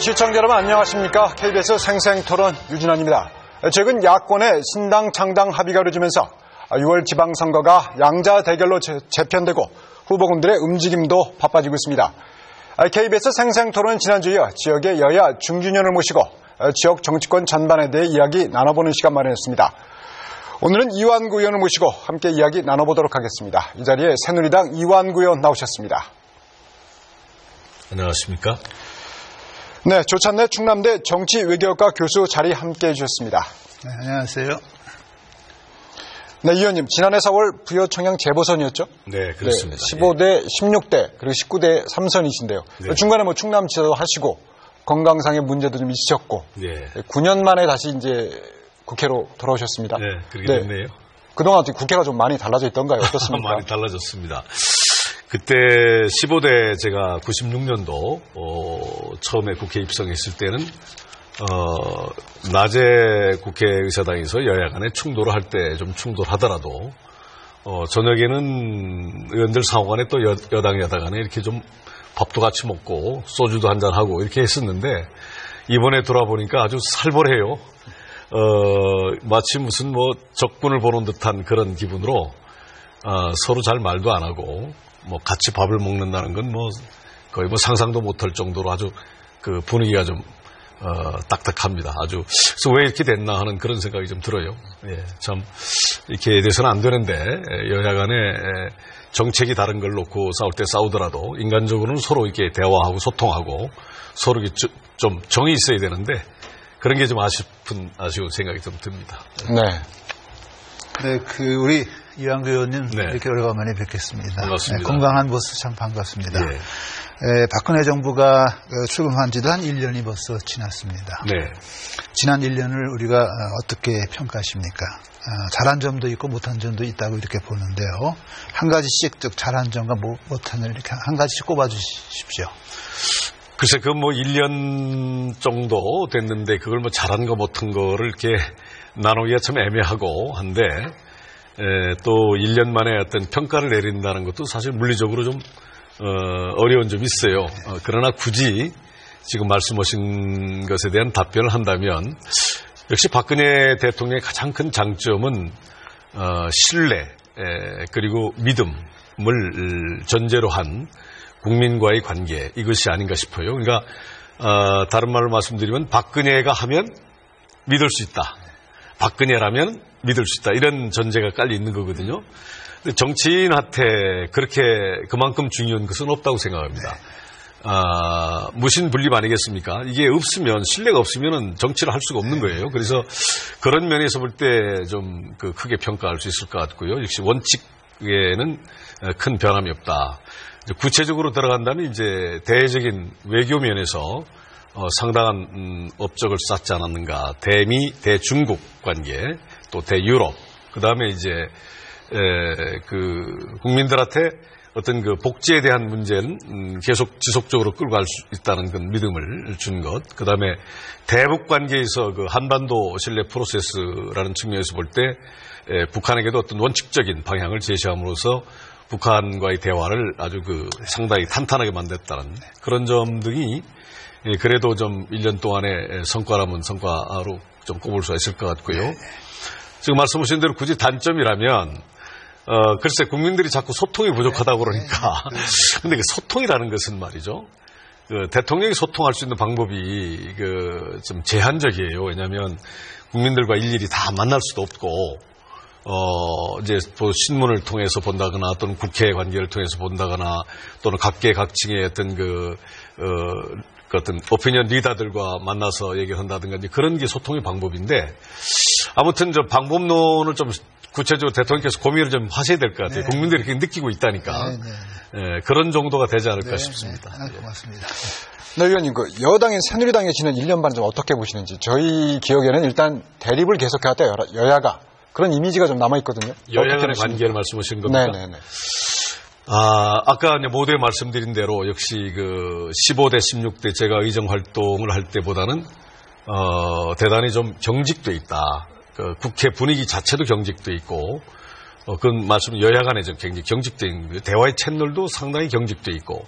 시청자 여러분 안녕하십니까? KBS 생생토론 유진환입니다. 최근 야권의 신당 창당 합의가 이루어지면서 6월 지방선거가 양자 대결로 재편되고 후보군들의 움직임도 바빠지고 있습니다. KBS 생생토론은 지난주에 지역의 여야 중진위원을 모시고 지역 정치권 전반에 대해 이야기 나눠보는 시간 마련했습니다. 오늘은 이완구 의원을 모시고 함께 이야기 나눠보도록 하겠습니다. 이 자리에 새누리당 이완구 의원 나오셨습니다. 안녕하십니까? 네, 조찬래 충남대 정치외교학과 교수 자리 함께해 주셨습니다. 네, 안녕하세요. 네, 의원님, 지난해 4월 부여청양 재보선이었죠? 네, 그렇습니다. 네, 15대 16대 그리고 19대 3선이신데요. 네. 중간에 충남지사도 하시고 건강상의 문제도 좀 있으셨고, 네. 9년 만에 다시 이제 국회로 돌아오셨습니다. 네, 그렇게 됐네요. 그동안 국회가 좀 많이 달라져 있던가요? 어떻습니까? 많이 달라졌습니다. 그때 15대 제가 96년도 처음에 국회 입성했을 때는 낮에 국회의사당에서 여야 간에 충돌을 할 때 좀 충돌하더라도 저녁에는 의원들 상호간에 또 여당 여당 간에 이렇게 좀 밥도 같이 먹고 소주도 한잔하고 이렇게 했었는데 이번에 돌아보니까 아주 살벌해요. 마치 무슨 적군을 보는 듯한 그런 기분으로 서로 잘 말도 안 하고 같이 밥을 먹는다는 건 거의 상상도 못할 정도로 아주 그 분위기가 좀 딱딱합니다. 아주 그래서 왜 이렇게 됐나 하는 그런 생각이 좀 들어요. 예, 참 이렇게 돼서는 안 되는데 여야 간에 정책이 다른 걸 놓고 싸울 때 싸우더라도 인간적으로는 서로 이렇게 대화하고 소통하고 서로 좀 정이 있어야 되는데 그런 게 좀 아쉬운 생각이 좀 듭니다. 네. 네, 우리 이완구 의원님 네. 이렇게 오래간만에 뵙겠습니다. 반갑습니다. 네, 건강한 모습 참 반갑습니다. 예. 박근혜 정부가 출범한 지도 한 1년이 벌써 지났습니다. 네. 지난 1년을 우리가 어떻게 평가하십니까? 잘한 점도 있고 못한 점도 있다고 이렇게 보는데요. 한 가지씩 잘한 점과 못한 점 이렇게 한 가지씩 꼽아주십시오. 글쎄, 1년 정도 됐는데, 그걸 잘한 거 못한 거를 이렇게 나누기가 참 애매하고 한데, 또 1년 만에 어떤 평가를 내린다는 것도 사실 물리적으로 좀, 어려운 점이 있어요. 그러나 굳이 지금 말씀하신 것에 대한 답변을 한다면, 역시 박근혜 대통령의 가장 큰 장점은, 신뢰, 그리고 믿음을 전제로 한 국민과의 관계, 이것이 아닌가 싶어요. 그러니까 다른 말로 말씀드리면 박근혜가 하면 믿을 수 있다. 박근혜라면 믿을 수 있다. 이런 전제가 깔려 있는 거거든요. 근데 정치인한테 그만큼 중요한 것은 없다고 생각합니다. 무신분립 아니겠습니까? 이게 없으면, 신뢰가 없으면 정치를 할 수가 없는 거예요. 그래서 그런 면에서 볼 때 좀 크게 평가할 수 있을 것 같고요. 역시 원칙에는 큰 변함이 없다. 구체적으로 들어간다면 이제 대외적인 외교 면에서 상당한 업적을 쌓지 않았는가. 대미, 대중국 관계, 또 대유럽, 그 다음에 이제 국민들한테 어떤 복지에 대한 문제는 계속 지속적으로 끌고 갈 수 있다는 그 믿음을 준 것. 그 다음에 대북 관계에서 한반도 신뢰 프로세스라는 측면에서 볼 때 북한에게도 어떤 원칙적인 방향을 제시함으로써 북한과의 대화를 아주 상당히 탄탄하게 만들었다는 그런 점 등이 그래도 좀 1년 동안의 성과라면 성과로 좀 꼽을 수가 있을 것 같고요. 지금 말씀하신 대로 굳이 단점이라면 글쎄 국민들이 자꾸 소통이 부족하다고 그러니까 근데 소통이라는 것은 말이죠. 대통령이 소통할 수 있는 방법이 좀 제한적이에요. 왜냐하면 국민들과 일일이 다 만날 수도 없고 이제 신문을 통해서 본다거나 또는 국회 관계를 통해서 본다거나 또는 각계각층의 어떤 어떤 오피니언 리더들과 만나서 얘기를 한다든가 이제 그런 게 소통의 방법인데 아무튼 방법론을 좀 구체적으로 대통령께서 고민을 좀 하셔야 될 것 같아요. 네. 국민들이 그렇게 느끼고 있다니까. 네, 그런 정도가 되지 않을까 싶습니다. 네, 고맙습니다. 네, 의원님, 여당인 새누리당에 지난 1년 반 좀 어떻게 보시는지. 저희 기억에는 일단 대립을 계속해왔다, 여야가. 그런 이미지가 좀 남아있거든요. 여야 간의 관계를 말씀하신 겁니까? 네네네. 아까 모두에 말씀드린 대로 역시 15대, 16대 제가 의정 활동을 할 때보다는, 대단히 좀 경직돼 있다. 국회 분위기 자체도 경직돼 있고, 그건 말씀 여야 간에 좀 경직돼 있는 거예요. 대화의 채널도 상당히 경직돼 있고,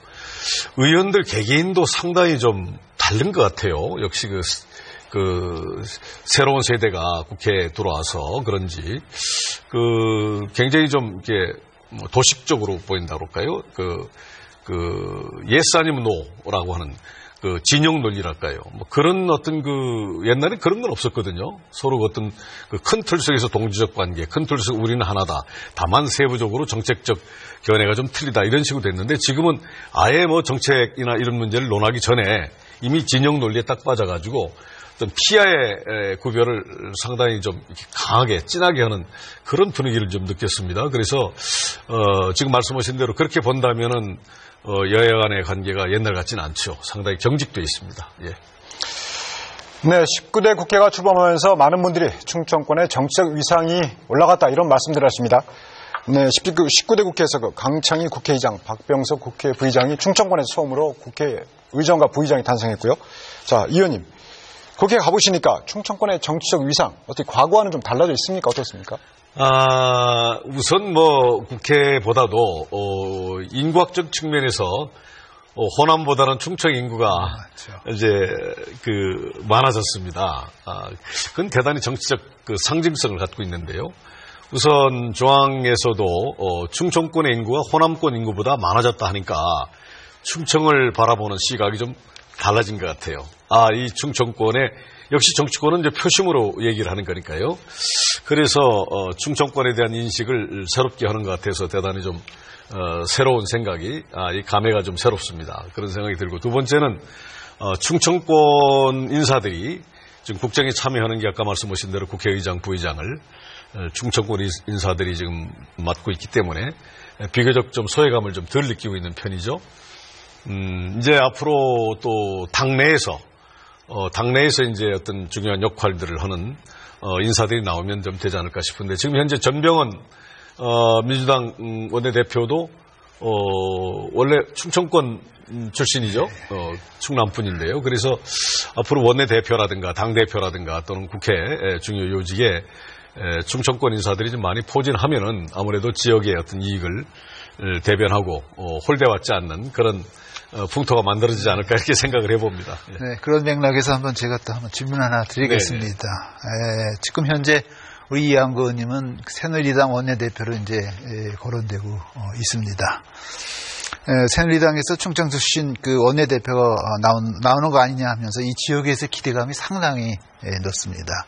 의원들 개개인도 상당히 좀 다른 것 같아요. 역시 그 새로운 세대가 국회에 들어와서 그런지 굉장히 좀 이렇게 뭐 도식적으로 보인다고 할까요? yes 아니면 no라고 하는 진영 논리랄까요? 뭐 그런 어떤 옛날에 그런 건 없었거든요. 서로 어떤 큰 틀 속에서 동지적 관계, 큰 틀 속에서 우리는 하나다. 다만 세부적으로 정책적 견해가 좀 틀리다. 이런 식으로 됐는데 지금은 아예 뭐 정책이나 이런 문제를 논하기 전에 이미 진영 논리에 딱 빠져가지고 어떤 피아의 구별을 상당히 좀 강하게, 진하게 하는 그런 분위기를 좀 느꼈습니다. 그래서, 지금 말씀하신 대로 그렇게 본다면은, 여야 간의 관계가 옛날 같지는 않죠. 상당히 경직되어 있습니다. 예. 네, 19대 국회가 출범하면서 많은 분들이 충청권의 정치적 위상이 올라갔다 이런 말씀들을 하십니다. 네, 19대 국회에서 강창희 국회의장, 박병석 국회 부의장이 충청권에서 처음으로 국회의장과 부의장이 탄생했고요. 자, 이 의원님. 국회 가보시니까 충청권의 정치적 위상, 어떻게 과거와는 좀 달라져 있습니까? 어떻습니까? 우선 뭐 국회보다도 인구학적 측면에서 호남보다는 충청 인구가 이제 많아졌습니다. 그건 대단히 정치적 상징성을 갖고 있는데요. 우선 중앙에서도 충청권의 인구가 호남권 인구보다 많아졌다 하니까 충청을 바라보는 시각이 좀 달라진 것 같아요. 이 충청권에 역시 정치권은 이제 표심으로 얘기를 하는 거니까요. 그래서 충청권에 대한 인식을 새롭게 하는 것 같아서 대단히 좀 새로운 생각이 이 감회가 좀 새롭습니다. 그런 생각이 들고 두 번째는 충청권 인사들이 지금 국정에 참여하는 게 아까 말씀하신 대로 국회의장, 부의장을 충청권 인사들이 지금 맡고 있기 때문에 비교적 좀 소외감을 좀 덜 느끼고 있는 편이죠. 이제 앞으로 또 당내에서 이제 어떤 중요한 역할들을 하는 인사들이 나오면 좀 되지 않을까 싶은데 지금 현재 전병헌 민주당 원내대표도 원래 충청권 출신이죠. 충남분인데요. 그래서 앞으로 원내대표라든가 당대표라든가 또는 국회 중요 요직에 충청권 인사들이 좀 많이 포진하면은 아무래도 지역의 어떤 이익을 대변하고 홀대받지 않는 그런 풍토가 만들어지지 않을까 이렇게 생각을 해봅니다. 예. 네, 그런 맥락에서 한번 제가 한번 질문 하나 드리겠습니다. 지금 현재 우리 이한구 의원님은 새누리당 원내대표로 이제 거론되고 있습니다. 새누리당에서 충청 출신 원내대표가 나오는 거 아니냐 하면서 이 지역에서 기대감이 상당히 높습니다.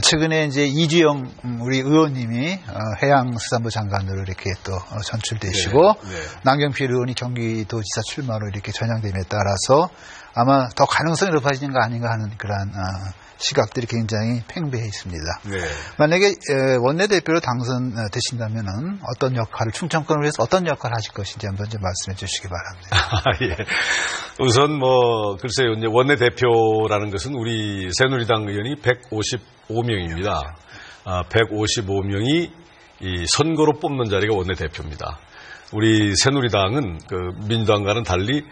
최근에 이제 이주영 우리 의원님이 해양수산부 장관으로 이렇게 또 선출되시고 남경필 의원이 경기도지사 출마로 이렇게 전향됨에 따라서 아마 더 가능성이 높아지는 거 아닌가 하는 그런 시각들이 굉장히 팽배해 있습니다. 네. 만약에 원내대표로 당선되신다면은 어떤 역할을 충청권을 위해서 어떤 역할을 하실 것인지 한번 좀 말씀해 주시기 바랍니다. 예. 우선 글쎄요, 이제 원내대표라는 것은 우리 새누리당 의원이 155명입니다. 155명이 이 선거로 뽑는 자리가 원내대표입니다. 우리 새누리당은 민주당과는 달리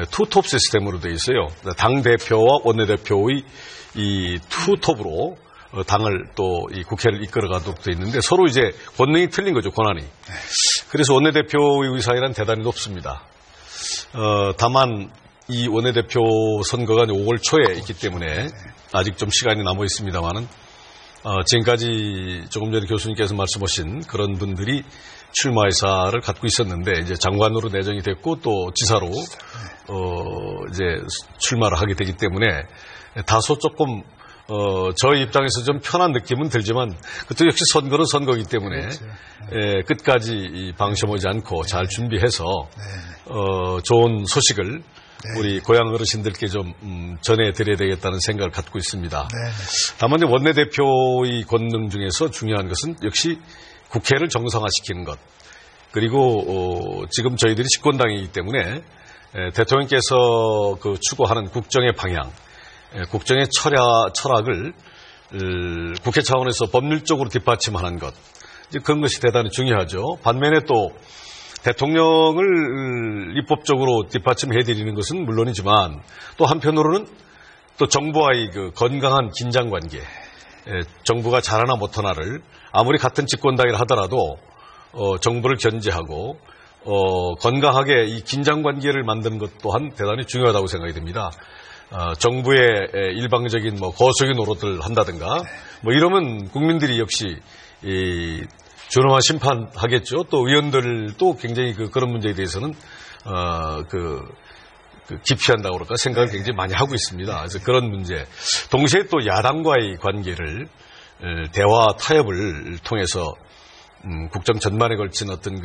투톱 시스템으로 되어 있어요. 당 대표와 원내대표의 이 투톱으로 당을 또 이 국회를 이끌어가도록 되어 있는데 서로 이제 권능이 틀린 거죠, 권한이. 그래서 원내대표의 의사이란 대단히 높습니다. 다만 이 원내대표 선거가 5월 초에 있기 때문에 아직 좀 시간이 남아 있습니다만은 지금까지 조금 전에 교수님께서 말씀하신 그런 분들이 출마 의사를 갖고 있었는데 이제 장관으로 내정이 됐고 또 지사로 이제 출마를 하게 되기 때문에 다소 조금 저희 입장에서 좀 편한 느낌은 들지만 그것도 역시 선거는 선거이기 때문에 끝까지 방심하지 않고 잘 준비해서 좋은 소식을 우리 고향 어르신들께 좀 전해드려야 되겠다는 생각을 갖고 있습니다. 다만 원내대표의 권능 중에서 중요한 것은 역시 국회를 정상화시키는 것. 그리고 지금 저희들이 집권당이기 때문에 대통령께서 추구하는 국정의 방향, 국정의 철학을 국회 차원에서 법률적으로 뒷받침하는 것. 그런 것이 대단히 중요하죠. 반면에 또 대통령을 입법적으로 뒷받침해드리는 것은 물론이지만 또 한편으로는 또 정부와의 건강한 긴장관계, 정부가 잘하나 못하나를 아무리 같은 집권당이라 하더라도 정부를 견제하고 건강하게 이 긴장관계를 만드는 것 또한 대단히 중요하다고 생각이 됩니다. 정부의 일방적인 뭐 거수기 노릇을 한다든가 뭐 이러면 국민들이 역시 준엄한 심판하겠죠. 또 의원들도 굉장히 그런 문제에 대해서는 기피한다고 그럴까 생각을 굉장히 많이 하고 있습니다. 그래서 그런 문제. 동시에 또 야당과의 관계를 대화 타협을 통해서 국정 전반에 걸친 어떤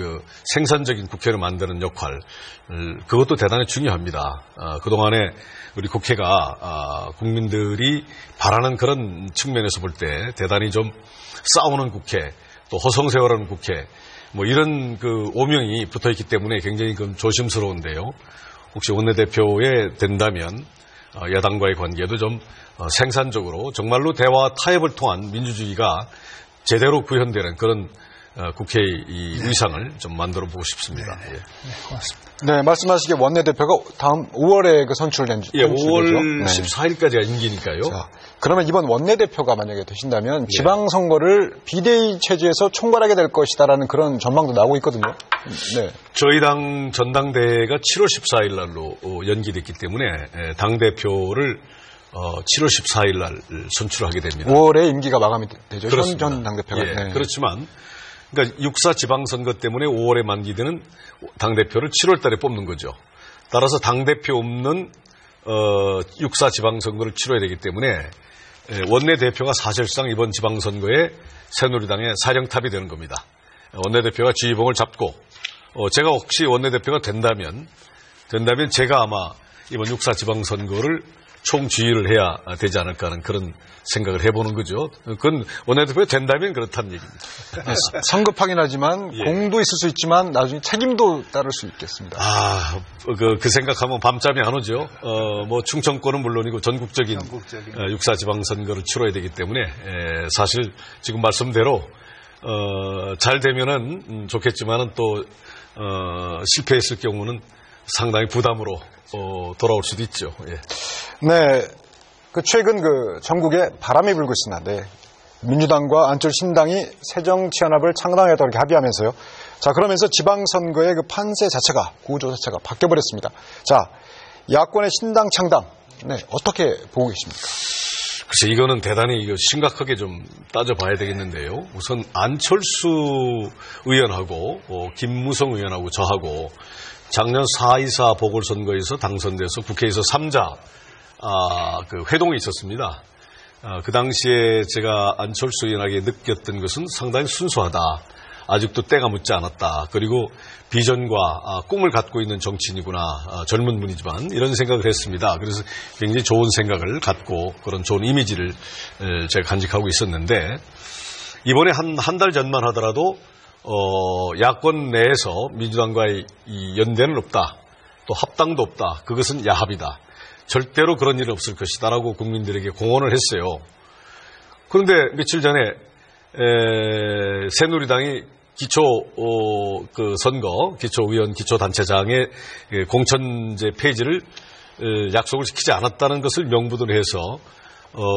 생산적인 국회를 만드는 역할, 그것도 대단히 중요합니다. 그동안에 우리 국회가 국민들이 바라는 그런 측면에서 볼 때 대단히 좀 싸우는 국회, 또 허송세월하는 국회, 뭐 이런 오명이 붙어 있기 때문에 굉장히 조심스러운데요. 혹시 원내대표에 된다면 야당과의 관계도 좀 생산적으로 정말로 대화 타협을 통한 민주주의가 제대로 구현되는 그런 국회의 이 의상을 좀 만들어 보고 싶습니다. 네, 고맙습니다. 네, 말씀하시기에 원내대표가 다음 5월에 선출된 5월 14일까지가 임기니까요. 자, 그러면 이번 원내대표가 만약에 되신다면 지방선거를 비대위 체제에서 총괄하게 될 것이다라는 그런 전망도 나오고 있거든요. 네. 저희 당 전당대회가 7월 14일 날로 연기됐기 때문에 당대표를 7월 14일 날 선출하게 됩니다. 5월에 임기가 마감이 되죠. 그렇습니다. 전 당대표가. 예, 네. 그렇지만 그러니까 6.4 지방선거 때문에 5월에 만기되는 당대표를 7월 달에 뽑는 거죠. 따라서 당대표 없는 6.4 지방선거를 치러야 되기 때문에 원내대표가 사실상 이번 지방선거에 새누리당의 사령탑이 되는 겁니다. 원내대표가 지휘봉을 잡고 제가 혹시 원내대표가 된다면 제가 아마 이번 6.4 지방선거를 총지휘를 해야 되지 않을까 하는 그런 생각을 해보는 거죠. 그건 원내대표가 된다면 그렇다는 얘기입니다. 네, 성급하긴 하지만 공도 있을 수 있지만 나중에 책임도 따를 수 있겠습니다. 그 생각하면 밤잠이 안 오죠. 뭐 충청권은 물론이고 전국적인 6.4 지방선거를 치러야 되기 때문에 사실 지금 말씀대로 잘 되면은 좋겠지만은 또 실패했을 경우는 상당히 부담으로 돌아올 수도 있죠. 예. 네, 최근 전국에 바람이 불고 있습니다. 네. 민주당과 안철신당이 새정치연합을 창당하겠다고 이렇게 합의하면서요. 자, 그러면서 지방선거의 판세 자체가, 구조 자체가 바뀌어버렸습니다. 자, 야권의 신당 창당, 네, 어떻게 보고 계십니까? 글쎄, 이거는 대단히 심각하게 좀 따져봐야 되겠는데요. 우선 안철수 의원하고 김무성 의원하고 저하고 작년 4.24 보궐선거에서 당선돼서 국회에서 3자 회동이 있었습니다. 그 당시에 제가 안철수 의원에게 느꼈던 것은 상당히 순수하다. 아직도 때가 묻지 않았다. 그리고 비전과 꿈을 갖고 있는 정치인이구나. 젊은 분이지만 이런 생각을 했습니다. 그래서 굉장히 좋은 생각을 갖고 그런 좋은 이미지를 제가 간직하고 있었는데 이번에 한 달 전만 하더라도 야권 내에서 민주당과의 이 연대는 없다. 또 합당도 없다. 그것은 야합이다. 절대로 그런 일은 없을 것이다라고 국민들에게 공언을 했어요. 그런데 며칠 전에 새누리당이 선거, 기초의원, 기초단체장의 공천제 폐지를 약속을 지키지 않았다는 것을 명분으로 해서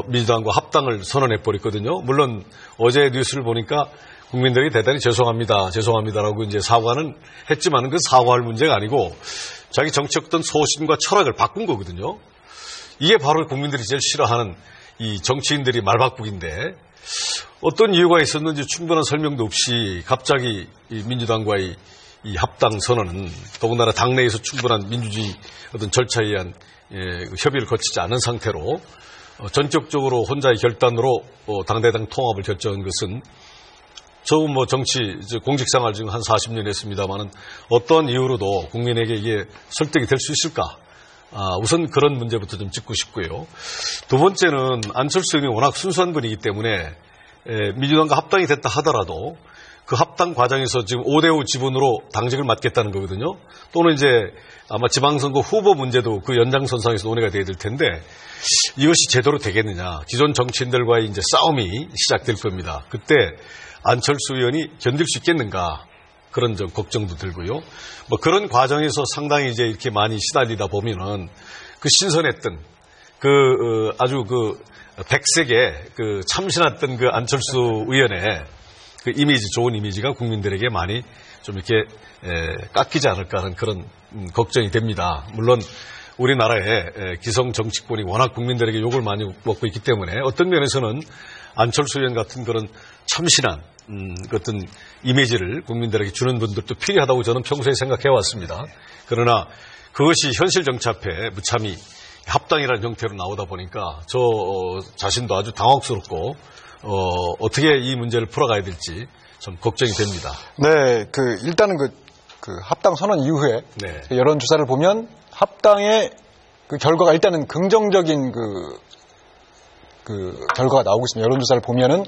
민주당과 합당을 선언해버렸거든요. 물론 어제 뉴스를 보니까 국민들이 대단히 죄송합니다라고 이제 사과는 했지만 그 사과할 문제가 아니고 자기 정치적던 소신과 철학을 바꾼 거거든요. 이게 바로 국민들이 제일 싫어하는 이 정치인들이 말바꾸기인데 어떤 이유가 있었는지 충분한 설명도 없이 갑자기 이 민주당과의 이 합당 선언은 더군다나 당내에서 충분한 민주주의 어떤 절차에 의한 협의를 거치지 않은 상태로 전격적으로 혼자의 결단으로 당대당 통합을 결정한 것은 저는 공직생활 지금 한 40년 했습니다만은 어떤 이유로도 국민에게 이게 설득이 될 수 있을까? 우선 그런 문제부터 좀 짚고 싶고요. 두 번째는 안철수 의원이 워낙 순수한 분이기 때문에 민주당과 합당이 됐다 하더라도 그 합당 과정에서 지금 5대5 지분으로 당직을 맡겠다는 거거든요. 또는 이제 아마 지방선거 후보 문제도 그 연장선상에서 논의가 돼야 될 텐데 이것이 제대로 되겠느냐. 기존 정치인들과의 이제 싸움이 시작될 겁니다. 그때 안철수 의원이 견딜 수 있겠는가 그런 좀 걱정도 들고요. 뭐 그런 과정에서 상당히 이제 이렇게 많이 시달리다 보면은 그 신선했던 아주 백색에 참신했던 안철수 의원의 그 이미지, 좋은 이미지가 국민들에게 많이 좀 이렇게 깎이지 않을까 하는 그런 걱정이 됩니다. 물론 우리나라의 기성 정치권이 워낙 국민들에게 욕을 많이 먹고 있기 때문에 어떤 면에서는 안철수 의원 같은 그런 참신한 어떤 이미지를 국민들에게 주는 분들도 필요하다고 저는 평소에 생각해 왔습니다. 그러나 그것이 현실 정치 앞에 무참히 합당이라는 형태로 나오다 보니까 저 자신도 아주 당혹스럽고 어떻게 이 문제를 풀어가야 될지 좀 걱정이 됩니다. 네, 일단은 그 합당 선언 이후에 네. 여론조사를 보면 합당의 그 결과가 일단은 긍정적인 그 결과가 나오고 있습니다. 여론조사를 보면은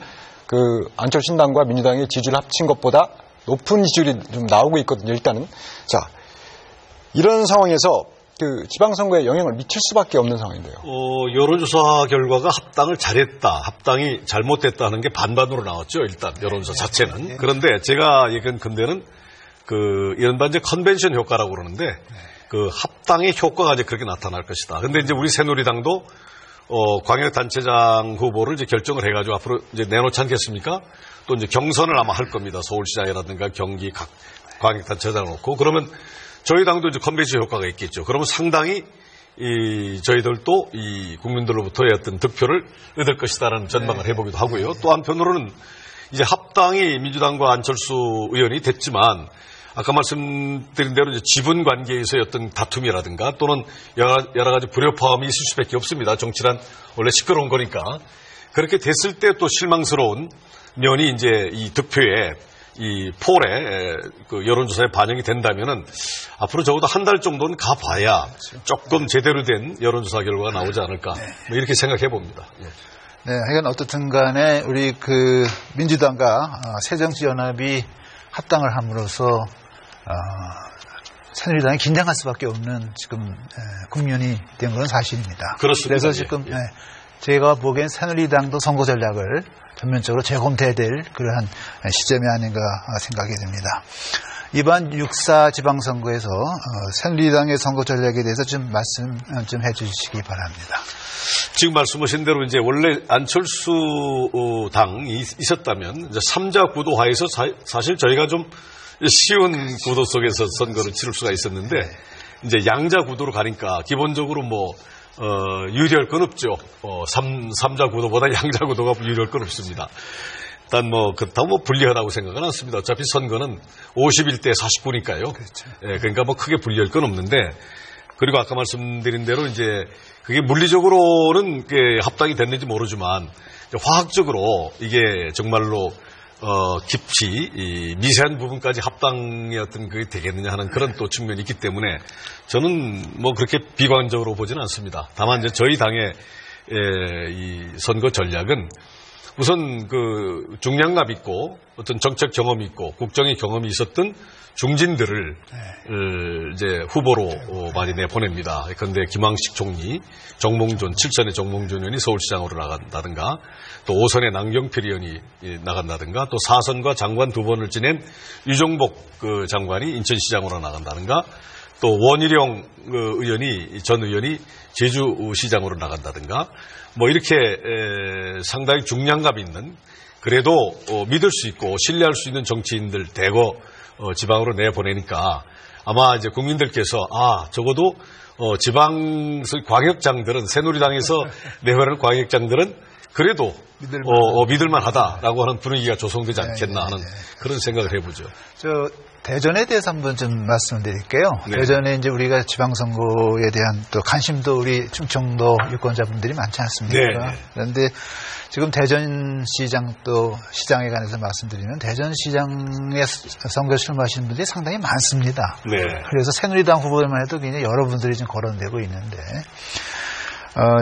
그 안철수 신당과 민주당의 지지를 합친 것보다 높은 지지율이 좀 나오고 있거든요. 일단은 자 이런 상황에서 그 지방선거에 영향을 미칠 수밖에 없는 상황인데요. 여론조사 결과가 합당을 잘했다, 합당이 잘못됐다는 게 반반으로 나왔죠. 일단 여론조사 자체는. 그런데 제가 예견컨대는 그 이른바 이제 컨벤션 효과라고 그러는데 그 합당의 효과가 이제 그렇게 나타날 것이다. 근데 이제 우리 새누리당도 광역단체장 후보를 이제 결정을 해가지고 앞으로 이제 내놓지 않겠습니까? 또 이제 경선을 아마 할 겁니다. 서울시장이라든가 경기 각 광역단체장을 놓고. 그러면 저희 당도 이제 컨벤션 효과가 있겠죠. 그러면 상당히 저희들도 이 국민들로부터의 어떤 득표를 얻을 것이다라는 전망을 해보기도 하고요. 또 한편으로는 이제 합당이 민주당과 안철수 의원이 됐지만 아까 말씀드린 대로 이제 지분 관계에서의 어떤 다툼이라든가 또는 여러 가지 불협화음이 있을 수밖에 없습니다. 정치란 원래 시끄러운 거니까. 그렇게 됐을 때 또 실망스러운 면이 이제 이 득표에 이 폴에 그 여론조사에 반영이 된다면은 앞으로 적어도 한 달 정도는 가봐야 조금 제대로 된 여론조사 결과가 나오지 않을까 뭐 이렇게 생각해 봅니다. 네, 하여간 어떻든 간에 우리 그 민주당과 새정치연합이 합당을 함으로써 새누리당이 긴장할 수밖에 없는 지금 국면이 된 건 사실입니다. 그렇습니다. 그래서 지금 제가 보기엔 새누리당도 선거 전략을 전면적으로 재검토해야 될 그러한 시점이 아닌가 생각이 듭니다. 이번 6.4 지방선거에서 새누리당의 선거 전략에 대해서 좀 말씀 좀 해주시기 바랍니다. 지금 말씀하신 대로 이제 원래 안철수 당이 있었다면 이제 3자 구도화에서 사실 저희가 좀 쉬운 구도 속에서 선거를 치를 수가 있었는데 이제 양자 구도로 가니까 기본적으로 뭐 유리할 건 없죠. 3자 구도보다 양자 구도가 유리할 건 없습니다. 일단 뭐 그렇다고 뭐 불리하다고 생각은 않습니다. 어차피 선거는 51대 49니까요. 그렇죠. 예, 그러니까 뭐 크게 불리할 건 없는데 그리고 아까 말씀드린 대로 이제 그게 물리적으로는 합당이 됐는지 모르지만 화학적으로 이게 정말로 깊이 미세한 부분까지 합당의 어떤 그게 되겠느냐 하는 그런 또 측면이 있기 때문에 저는 뭐 그렇게 비관적으로 보지는 않습니다. 다만 이제 저희 당의 이 선거 전략은 우선 그 중량감 있고 어떤 정책 경험이 있고 국정의 경험이 있었던 중진들을 이제 후보로 많이 내보냅니다. 그런데 김황식 총리, 정몽준, 7선의 정몽준 의원이 서울시장으로 나간다든가 또 5선의 남경필 의원이 나간다든가 또 4선과 장관 2번을 지낸 유정복 그 장관이 인천시장으로 나간다든가 또 원희룡 전 의원이 제주시장으로 나간다든가 뭐 이렇게 상당히 중량감 있는 그래도 믿을 수 있고 신뢰할 수 있는 정치인들 대거 지방으로 내보내니까 아마 이제 국민들께서 적어도 지방 광역장들은 새누리당에서 내보내는 광역장들은 그래도 믿을만하다라고 하는 분위기가 조성되지 않겠나 하는 그런 생각을 해보죠. 대전에 대해서 한번 좀 말씀드릴게요. 네. 대전에 이제 우리가 지방선거에 대한 또 관심도 우리 충청도 유권자분들이 많지 않습니까? 네. 그런데 지금 대전시장 또 시장에 관해서 말씀드리면 대전시장에 선거 출마하시는 분들이 상당히 많습니다. 네. 그래서 새누리당 후보들만 해도 굉장히 여러분들이 지금 거론되고 있는데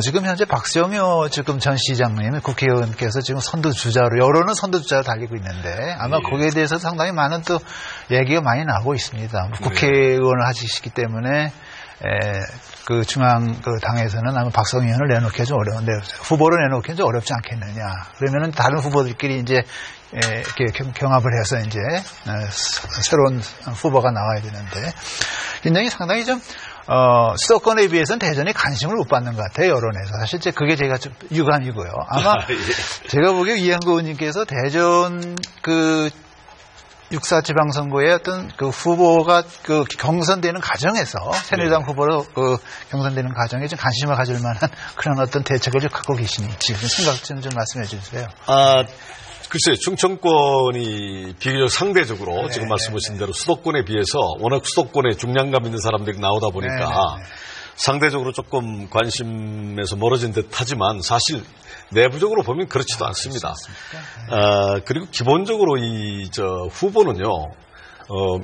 지금 현재 박정효 지금 전 시장님 국회의원께서 지금 선두주자로 여론은 선두주자로 달리고 있는데 아마 거기에 대해서 상당히 많은 또 얘기가 많이 나오고 있습니다. 국회의원을 하시기 때문에 그 중앙 그 당에서는 아마 박성희 의원을 내놓기 좀 어려운데 후보를 내놓기 좀 어렵지 않겠느냐. 그러면은 다른 후보들끼리 이제 이렇게 경합을 해서 이제 새로운 후보가 나와야 되는데 굉장히 상당히 좀 수도권에 비해서는 대전이 관심을 못 받는 것 같아요, 여론에서. 사실 그게 제가 좀 유감이고요. 아마 제가 보기에 이한구 의원님께서 대전 6.4 지방선거의 어떤 그 후보가 그 경선되는 과정에서 새누리당 후보로 그 경선되는 과정에 좀 관심을 가질 만한 그런 어떤 대책을 좀 갖고 계시는지 생각 좀 말씀해 주세요. 글쎄요, 충청권이 비교적 상대적으로 지금 말씀하신 대로 수도권에 비해서 워낙 수도권에 중량감 있는 사람들이 나오다 보니까 상대적으로 조금 관심에서 멀어진 듯 하지만 사실 내부적으로 보면 그렇지도 않습니다. 그리고 기본적으로 후보는요,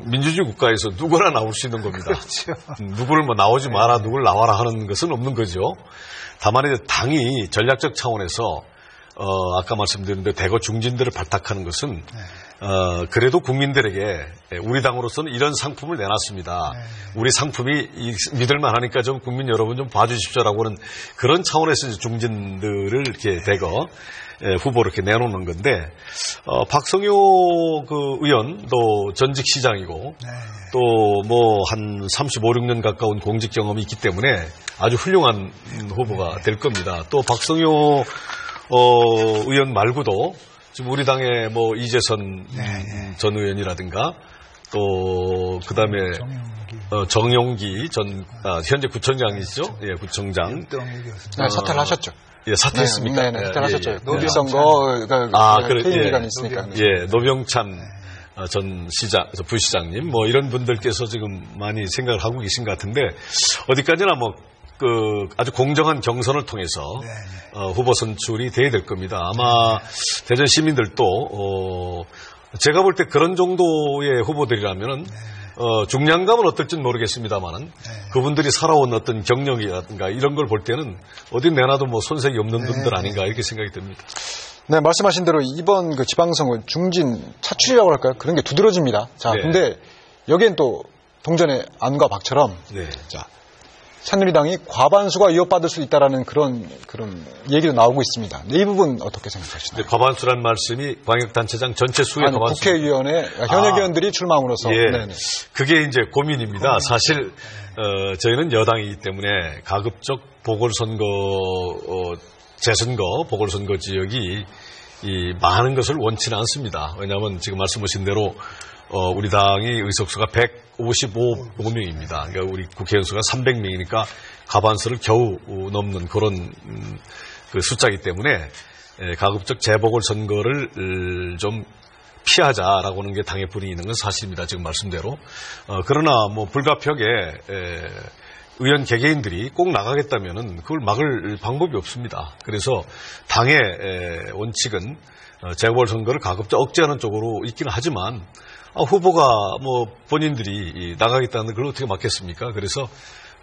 민주주의 국가에서 누구나 나올 수 있는 겁니다. 그렇죠. 누구를 뭐 나오지 마라, 누구를 나와라 하는 것은 없는 거죠. 다만 이제 당이 전략적 차원에서 아까 말씀드린 대로 대거 중진들을 발탁하는 것은 그래도 국민들에게 우리 당으로서는 이런 상품을 내놨습니다. 우리 상품이 믿을만 하니까 좀 국민 여러분 좀 봐주십시오라고는 그런 차원에서 이제 중진들을 이렇게 대거 후보로 이렇게 내놓는 건데, 박성효 그 의원도 전직 시장이고 또 뭐 한 35, 6년 가까운 공직 경험이 있기 때문에 아주 훌륭한 후보가 될 겁니다. 또 박성효 의원 말고도 지금 우리 당의 뭐 이재선 전 의원이라든가 또 그다음에 정용기 전 현재 구청장이시죠? 예, 구청장. 사퇴를 하셨죠. 예, 사퇴했습니까? 네, 사퇴하셨죠. 노병선거가 퇴임 기간이 있으니까. 예, 노병찬 전 시장, 부시장님 뭐 이런 분들께서 지금 많이 생각을 하고 계신 것 같은데, 어디까지나 뭐 아주 공정한 경선을 통해서 후보 선출이 돼야 될 겁니다. 아마 대전 시민들도 제가 볼 때 그런 정도의 후보들이라면은 중량감은 어떨지는 모르겠습니다만은 그분들이 살아온 어떤 경력이라든가 이런 걸 볼 때는 어디 내놔도 뭐 손색이 없는 분들 아닌가 이렇게 생각이 듭니다. 네, 말씀하신 대로 이번 그 지방선거 중진 차출이라고 할까요? 그런 게 두드러집니다. 자, 근데 여기엔 또 동전의 안과 박처럼 자, 새누리당이 과반수가 이어받을 수 있다라는 그런 얘기도 나오고 있습니다. 이 부분 어떻게 생각하시나요? 과반수란 말씀이 광역단체장 전체 수의 과반수. 국회의원의 현역 의원들이 출마함으로써. 그게 이제 고민입니다. 사실 저희는 여당이기 때문에 가급적 보궐선거, 재선거, 보궐선거 지역이 많은 것을 원치는 않습니다. 왜냐하면 지금 말씀하신 대로 우리 당이 의석수가 155명입니다. 그러니까 우리 국회의원 수가 300명이니까 과반수를 겨우 넘는 그런 그 숫자이기 때문에 가급적 재보궐선거를 좀 피하자라고 하는 게 당의 분이 있는 건 사실입니다. 지금 말씀대로. 그러나 뭐 불가피하게 의원 개개인들이 꼭 나가겠다면은 그걸 막을 방법이 없습니다. 그래서 당의 원칙은 재보궐선거를 가급적 억제하는 쪽으로 있기는 하지만 후보가 뭐 본인들이 나가겠다는 걸 어떻게 막겠습니까? 그래서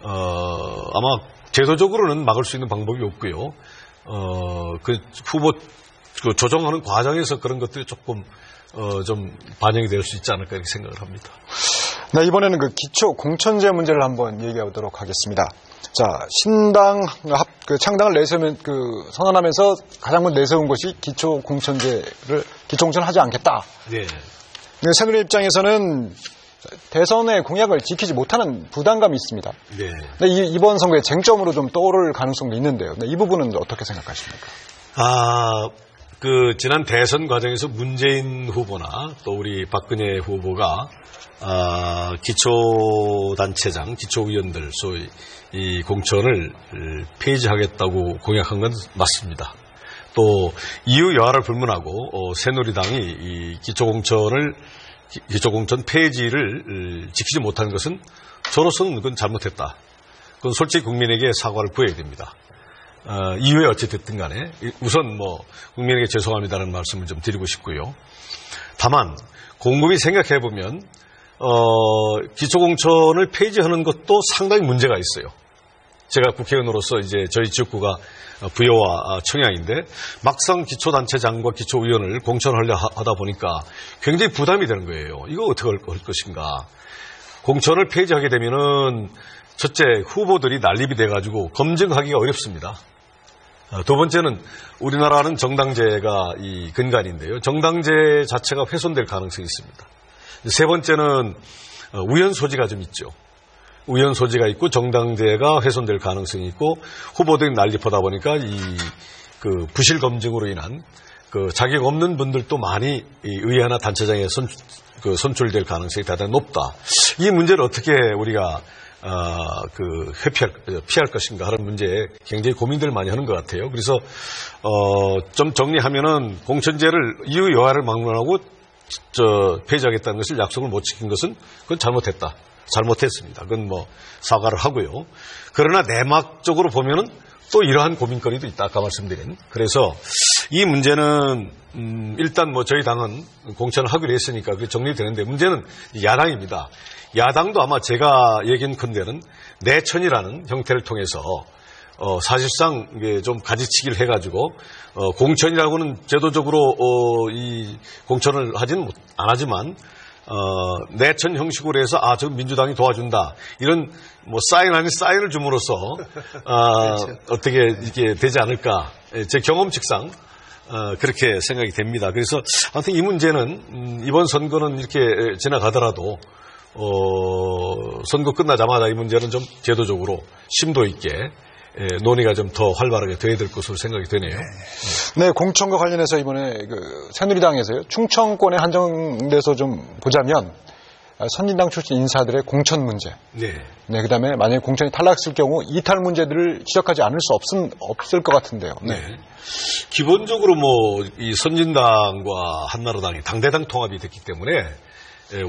아마 제도적으로는 막을 수 있는 방법이 없고요. 그 후보 조정하는 과정에서 그런 것들이 조금 좀 반영이 될 수 있지 않을까 이렇게 생각을 합니다. 네, 이번에는 그 기초 공천제 문제를 한번 얘기해 보도록 하겠습니다. 자, 신당 창당을 선언하면서 가장 먼저 내세운 것이 기초 공천을 하지 않겠다. 네. 새누리 입장에서는 대선의 공약을 지키지 못하는 부담감이 있습니다. 네. 근데 이번 선거의 쟁점으로 좀 떠오를 가능성도 있는데요. 이 부분은 어떻게 생각하십니까? 지난 대선 과정에서 문재인 후보나 또 우리 박근혜 후보가 기초단체장, 기초의원들 소위 이 공천을 폐지하겠다고 공약한 건 맞습니다. 또 이유 여하를 불문하고 새누리당이 이 기초공천 폐지를 지키지 못하는 것은 저로서는 그건 잘못했다. 그건 솔직히 국민에게 사과를 구해야 됩니다. 이유에 어찌 됐든 간에 우선 뭐 국민에게 죄송합니다라는 말씀을 좀 드리고 싶고요. 다만 곰곰이 생각해 보면 기초공천을 폐지하는 것도 상당히 문제가 있어요. 제가 국회의원으로서 이제 저희 지역구가 부여와 청양인데 막상 기초단체장과 기초의원을 공천하려 하다 보니까 굉장히 부담이 되는 거예요. 이거 어떻게 할 것인가. 공천을 폐지하게 되면은 첫째 후보들이 난립이 돼가지고 검증하기가 어렵습니다. 두 번째는 우리나라는 정당제가 이 근간인데요. 정당제 자체가 훼손될 가능성이 있습니다. 세 번째는 우연 소지가 좀 있죠. 우연 소지가 있고 정당제가 훼손될 가능성이 있고 후보들이 난립하다 보니까 이 부실 검증으로 인한 그 자격 없는 분들도 많이 이 의회나 단체장에 선출될 가능성이 대단히 높다. 이 문제를 어떻게 우리가 피할 것인가 하는 문제에 굉장히 고민들을 많이 하는 것 같아요. 그래서 좀 정리하면은 공천제를 이유 여하를 막론하고 폐지하겠다는 것을 약속을 못 지킨 것은 그건 잘못했습니다. 그건 뭐 사과를 하고요. 그러나 내막적으로 보면은 또 이러한 고민거리도 있다. 아까 말씀드린. 그래서 이 문제는 일단 뭐 저희 당은 공천을 하기로 했으니까 그게 정리되는데 문제는 야당입니다. 야당도 아마 제가 얘기한컨대는 내천이라는 형태를 통해서 사실상 이게 좀 가지치기를 해가지고 공천이라고는 제도적으로 이 공천을 하지는 안 하지만 내천 형식으로 해서 저 민주당이 도와준다 이런 뭐 사인 아닌 사인을 줌으로써 어떻게 이게 되지 않을까 제 경험칙상 그렇게 생각이 됩니다. 그래서 아무튼 이 문제는 이번 선거는 이렇게 지나가더라도 선거 끝나자마자 이 문제는 좀 제도적으로 심도 있게 논의가 좀 더 활발하게 돼야 될 것으로 생각이 되네요. 네, 공천과 관련해서 이번에 새누리당에서요 충청권에 한정돼서 좀 보자면 선진당 출신 인사들의 공천 문제, 네, 그다음에 만약에 공천이 탈락했을 경우 이탈 문제들을 지적하지 않을 수 없을 것 같은데요. 네. 기본적으로 뭐 이 선진당과 한나라당이 당대당 통합이 됐기 때문에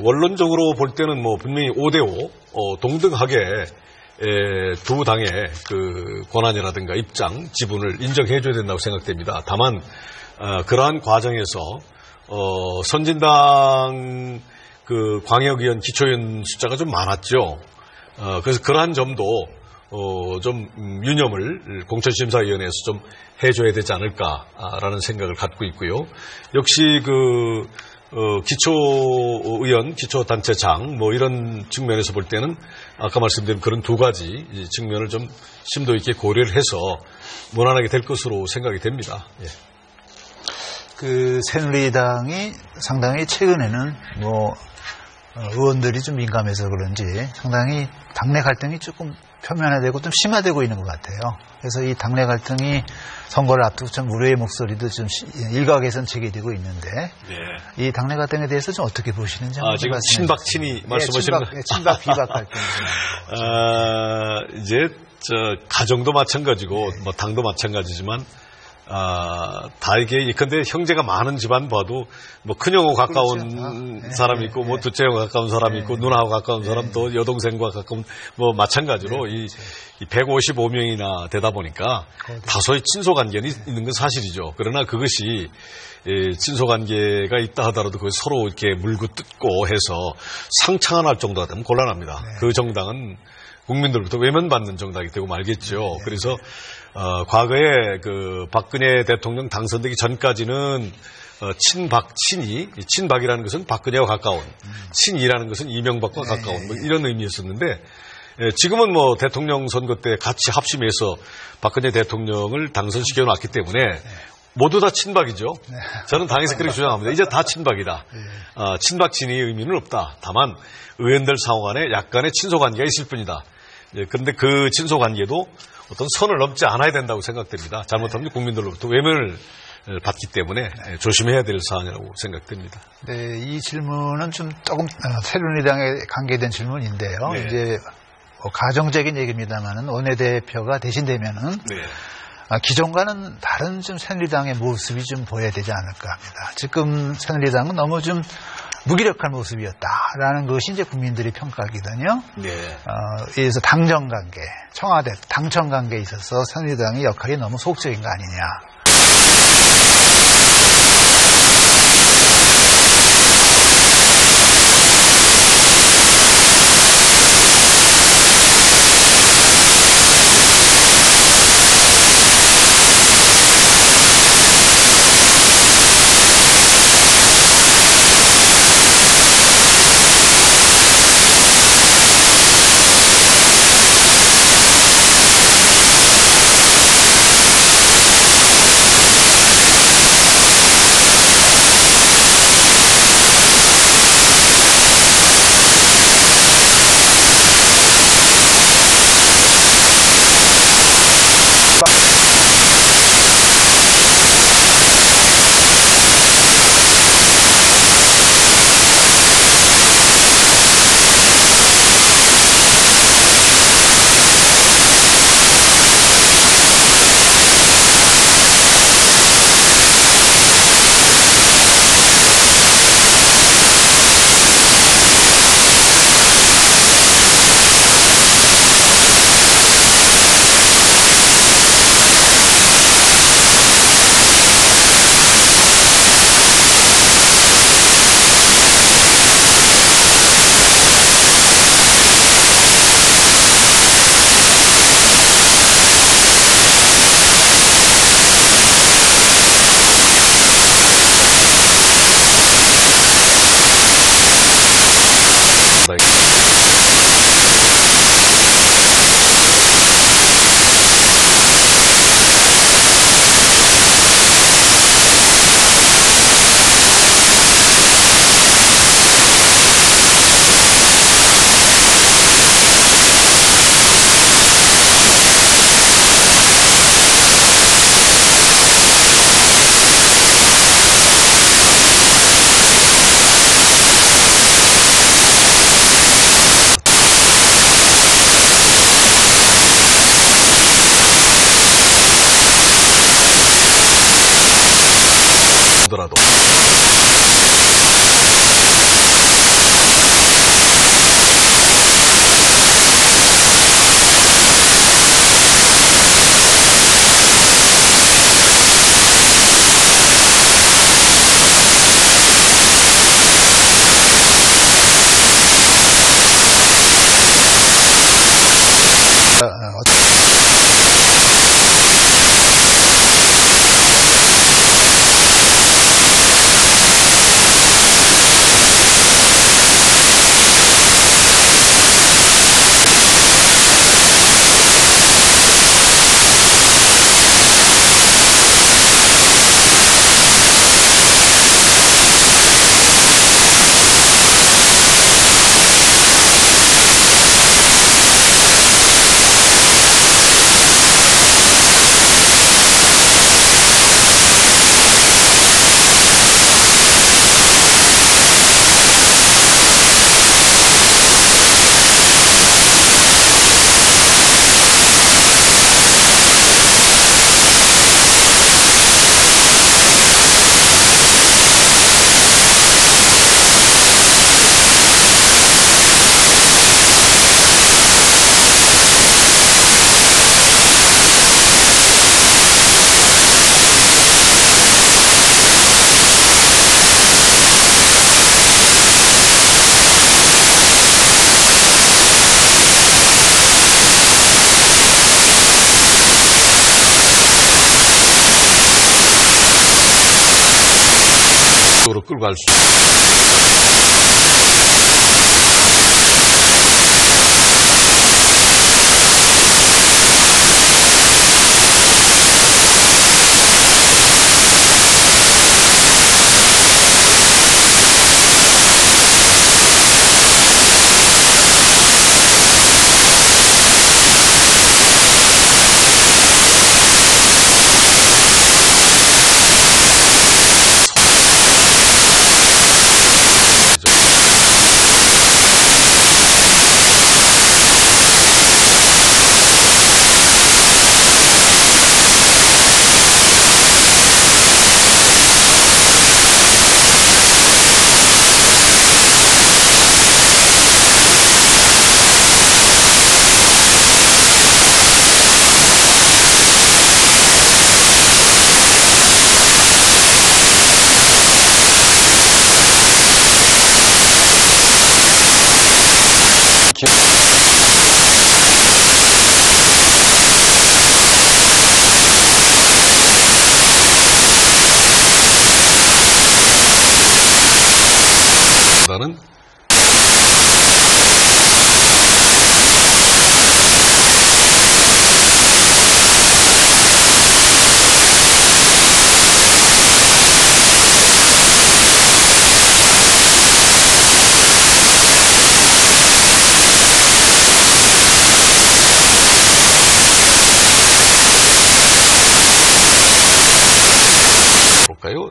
원론적으로 볼 때는 뭐 분명히 5대5 동등하게 두 당의 그 권한이라든가 입장, 지분을 인정해줘야 된다고 생각됩니다. 다만 그러한 과정에서 선진당 그 광역의원, 기초의원 숫자가 좀 많았죠. 그래서 그러한 점도 좀 유념을 공천심사위원회에서 좀 해줘야 되지 않을까라는 생각을 갖고 있고요. 역시 그 기초의원, 기초단체장 뭐 이런 측면에서 볼 때는 아까 말씀드린 그런 두 가지 측면을 좀 심도 있게 고려를 해서 무난하게 될 것으로 생각이 됩니다. 예. 그 새누리당이 상당히 최근에는 뭐 의원들이 좀 민감해서 그런지 상당히 당내 갈등이 조금 표면화되고 좀 심화되고 있는 것 같아요. 그래서 이 당내 갈등이 선거를 앞두고 좀 우려의 목소리도 좀 일각에선 제기되고 있는데 이 당내 갈등에 대해서 좀 어떻게 보시는지 지금 친박 친이 말씀하시는 거 친박 비박 갈등. 이제 가정도 마찬가지고 뭐 당도 마찬가지지만 다 이게 예컨대 형제가 많은 집안 봐도 뭐 큰형하고 가까운 사람이 있고 뭐 둘째하고 가까운 사람이 있고 누나하고 가까운 사람 또 여동생과 가까운 뭐 마찬가지로 이 155명이나 되다 보니까 다소의 친소 관계는 있는 건 사실이죠. 그러나 그것이 친소 관계가 있다 하더라도 그것이 서로 이렇게 물고 뜯고 해서 상창할 정도가 되면 곤란합니다. 그 정당은 국민들부터 외면받는 정당이 되고 말겠죠. 그래서 과거에 그 박근혜 대통령 당선되기 전까지는 친박이라는 것은 박근혜와 가까운, 친이라는 것은 이명박과 가까운 뭐 이런 의미였었는데 지금은 뭐 대통령 선거 때 같이 합심해서 박근혜 대통령을 당선시켜 놨기 때문에 모두 다 친박이죠. 저는 당에서 그렇게 주장합니다. 이제 다 친박이다. 친박 친이의 의미는 없다. 다만 의원들 상호 간에 약간의 친소관계가 있을 뿐이다. 그런데 그 친소관계도 어떤 선을 넘지 않아야 된다고 생각됩니다. 잘못하면 국민들로부터 외면을 받기 때문에 조심해야 될 사안이라고 생각됩니다. 네, 이 질문은 좀 조금 새누리당에 관계된 질문인데요. 이제 가정적인 얘기입니다만은 원내대표가 대신되면은 기존과는 다른 좀 새누리당의 모습이 좀 보여야 되지 않을까 합니다. 지금 새누리당은 너무 좀 무기력한 모습이었다라는 것이 이제 국민들의 평가거든요. 그래서 당정 관계, 청와대, 당청 관계에 있어서 새누리당의 역할이 너무 소극적인 거 아니냐. 지속적으로 끌고 갈 수 보다는 볼까요?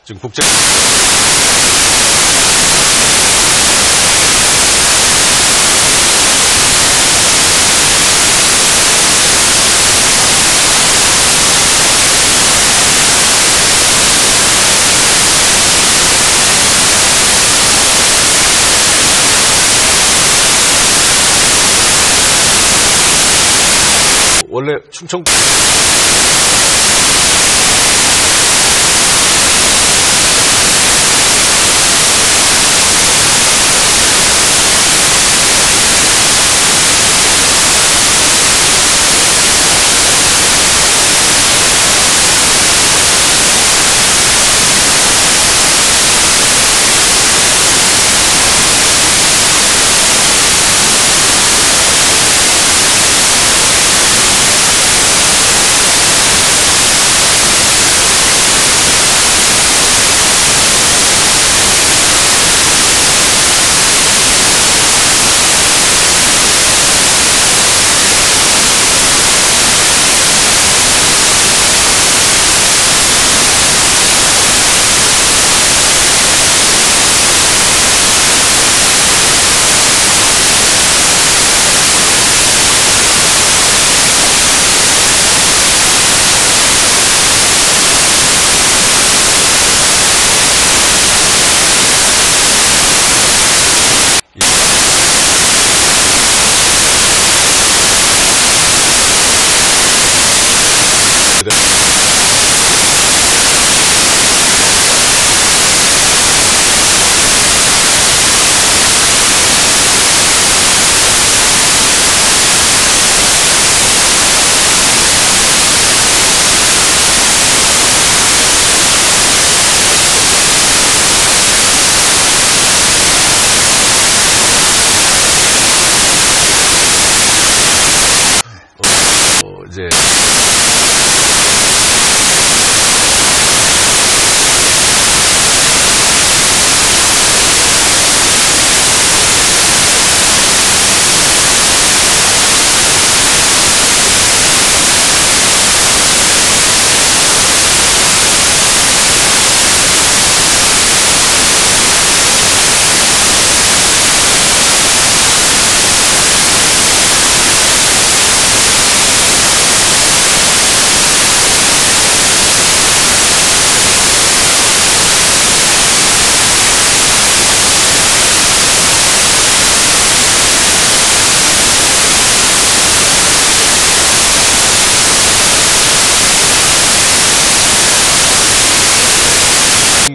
지금 국제 원래 충청 이제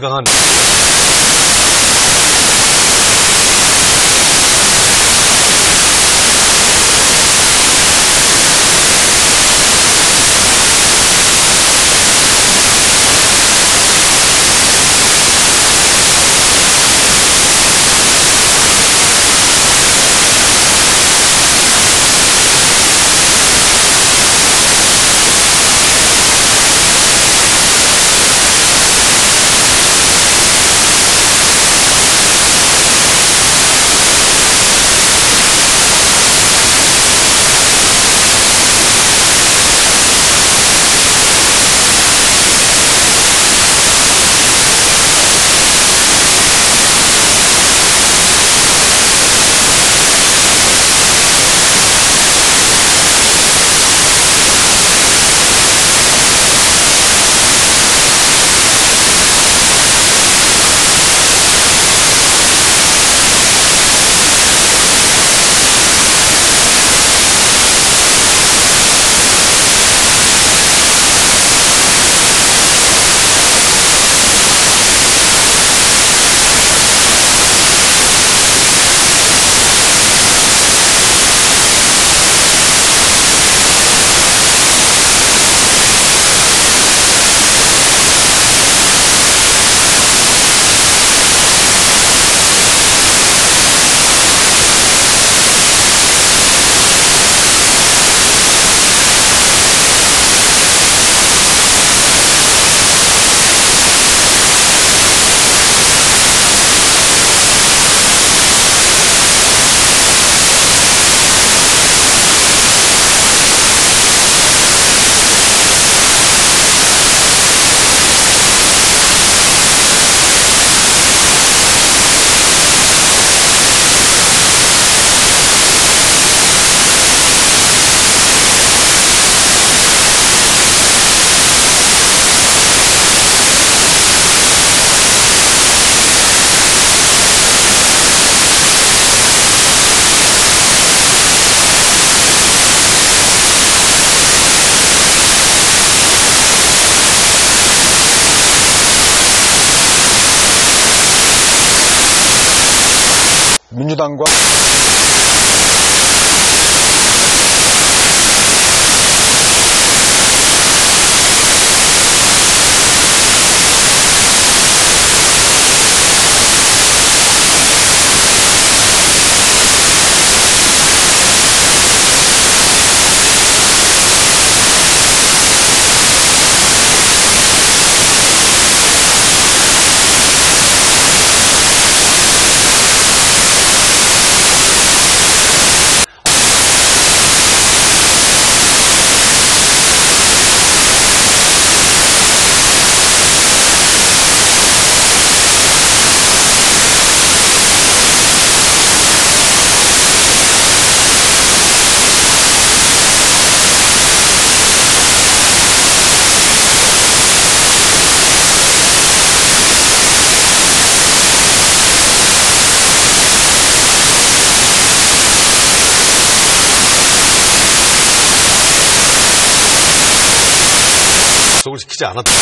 건강한 민주당과 속을 시키지 않았다.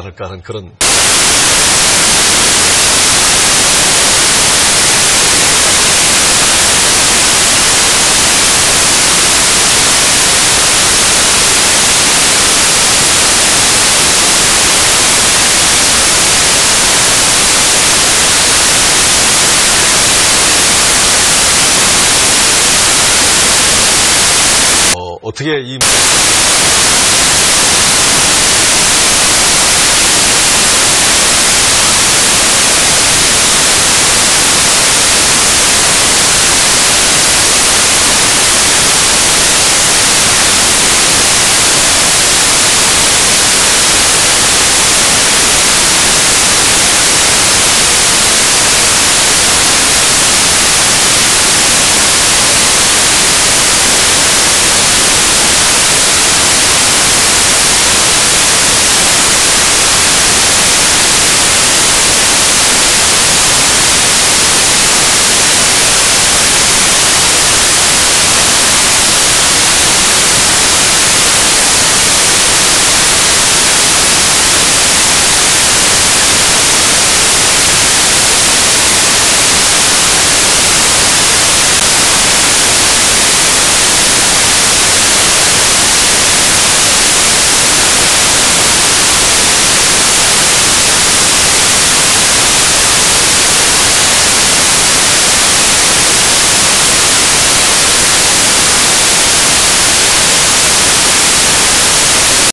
않을까 하는 그런. 어떻게 이